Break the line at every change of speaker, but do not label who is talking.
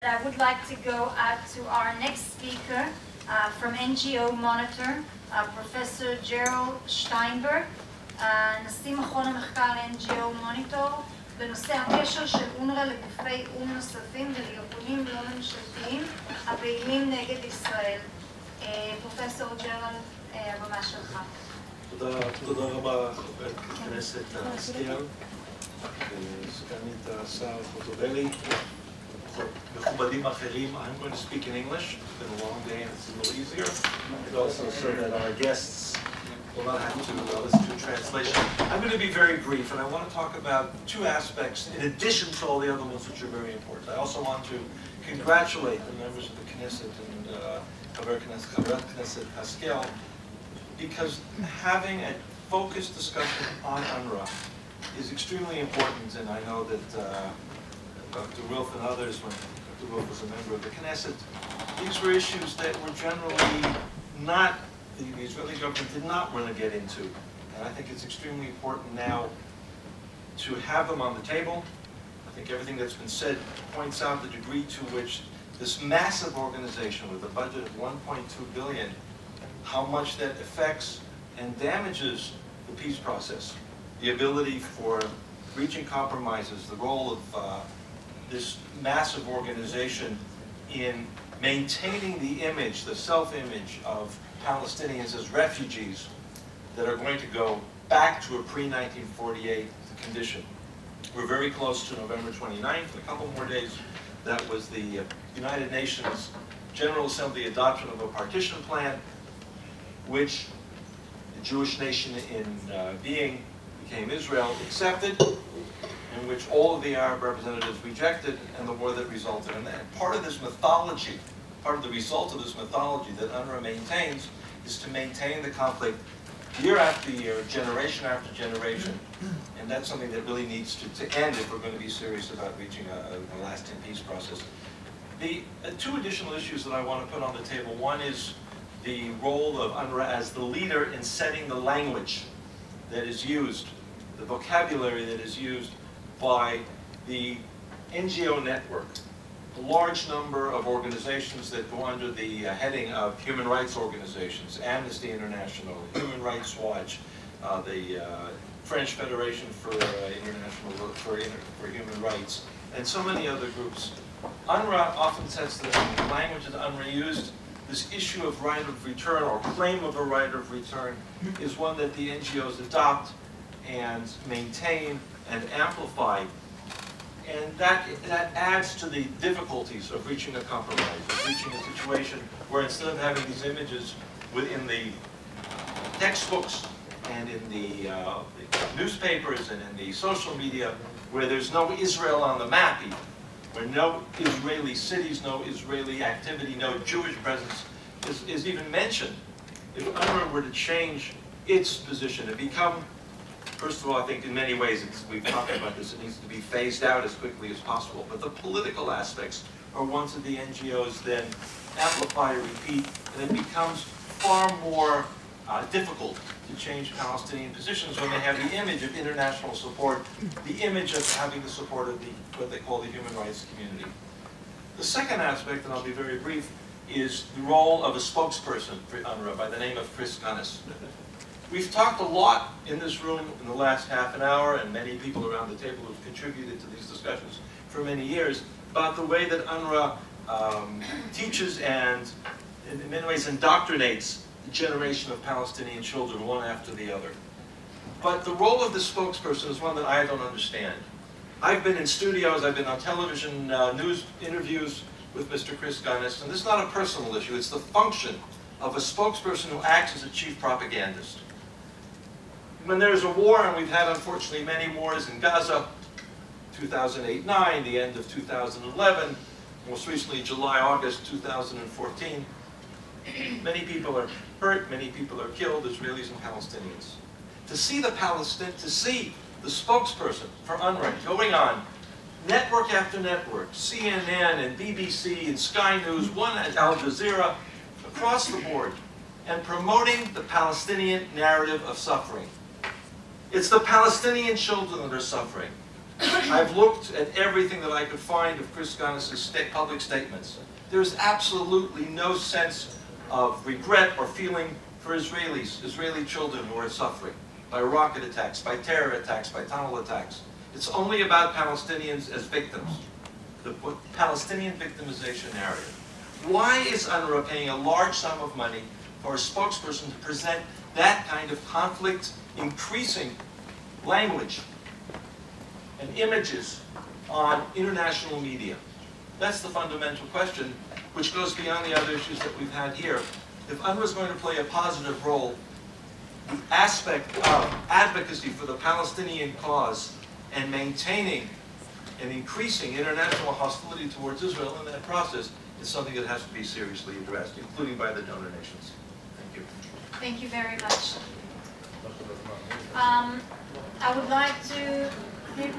I would like to go to our next speaker from NGO Monitor, Professor Gerald Steinberg, נשיא מכון המחקר NGO Monitor, בנושא הקשר של אונר"א לגופי או"ם נוספים ולארגונים לא ממשלתיים הפעילים נגד ישראל. פרופסור ג'רלד, הבמה שלך.
תודה רבה, חברת הכנסת השכל, סגנית השר חוטובלי. מכובדים אחרים, I'm going to speak in English. It's been a long day and it's a little easier. And also so that our guests will not have to listen to a translation. I'm going to be very brief, and I want to talk about two aspects in addition to all the other ones which are very important. I also want to congratulate the members of the Knesset and חברת Knesset Pascal, because having a focused discussion on UNWRA is extremely important, and I know that Dr. Wilf and others, when Dr. Wilf was a member of the Knesset, these were issues that were generally not, the Israeli government did not want to get into. And I think it's extremely important now to have them on the table. I think everything that's been said points out the degree to which this massive organization with a budget of $1.2 billion, how much that affects and damages the peace process. The ability for reaching compromises, the role of this massive organization in maintaining the image, the self-image of Palestinians as refugees that are going to go back to a pre-1948 condition. We're very close to November 29th, in a couple more days. That was the United Nations General Assembly adoption of a partition plan, which the Jewish nation in being became Israel accepted, in which all of the Arab representatives rejected, and the war that resulted in that. Part of this mythology, part of the result of this mythology that UNWRA maintains is to maintain the conflict year after year, generation after generation, and that's something that really needs to end if we're going to be serious about reaching a lasting peace process. The two additional issues that I want to put on the table, one is the role of UNWRA as the leader in setting the language that is used, the vocabulary that is used by the NGO network, a large number of organizations that go under the heading of human rights organizations, Amnesty International, Human Rights Watch, the French Federation for Human Rights, and so many other groups. UNWRA often sets the language that UNWRA used. This issue of right of return or claim of a right of return is one that the NGOs adopt and maintain and amplify, and that adds to the difficulties of reaching a compromise, of reaching a situation where instead of having these images within the textbooks and in the newspapers and in the social media, where there's no Israel on the map even, where no Israeli cities, no Israeli activity, no Jewish presence is even mentioned. If UNWRA were to change its position and become, first of all, I think in many ways, we've talked about this, it needs to be phased out as quickly as possible. But the political aspects are ones that the NGOs then amplify or repeat, and it becomes far more difficult to change Palestinian positions when they have the image of international support, the image of having the support of what they call the human rights community. The second aspect, and I'll be very brief, is the role of a spokesperson for UNWRA by the name of Chris Gunnis. We've talked a lot in this room in the last half an hour, and many people around the table have contributed to these discussions for many years, about the way that UNWRA teaches and in many ways indoctrinates the generation of Palestinian children one after the other. But the role of the spokesperson is one that I don't understand. I've been in studios, I've been on television news interviews with Mr. Chris Gunnis, and this is not a personal issue, it's the function of a spokesperson who acts as a chief propagandist. When there's a war, and we've had unfortunately many wars in Gaza, 2008-9, the end of 2011, most recently July, August 2014, many people are hurt, many people are killed, Israelis and Palestinians. To see the spokesperson for UNWRA going on network after network, CNN and BBC and Sky News, one at Al Jazeera, across the board, and promoting the Palestinian narrative of suffering. It's the Palestinian children that are suffering. I've looked at everything that I could find of Chris Ganis's public statements. There's absolutely no sense of regret or feeling for Israelis, Israeli children who are suffering by rocket attacks, by terror attacks, by tunnel attacks. It's only about Palestinians as victims, the Palestinian victimization narrative. Why is UNRWA paying a large sum of money for a spokesperson to present that kind of conflict-increasing language and images on international media? That's the fundamental question, which goes beyond the other issues that we've had here. If UNRWA is going to play a positive role, the aspect of advocacy for the Palestinian cause and maintaining and increasing international hostility towards Israel in that process is something that has to be seriously addressed, including by the donor nations. Thank you.
Thank you very much. I would like to give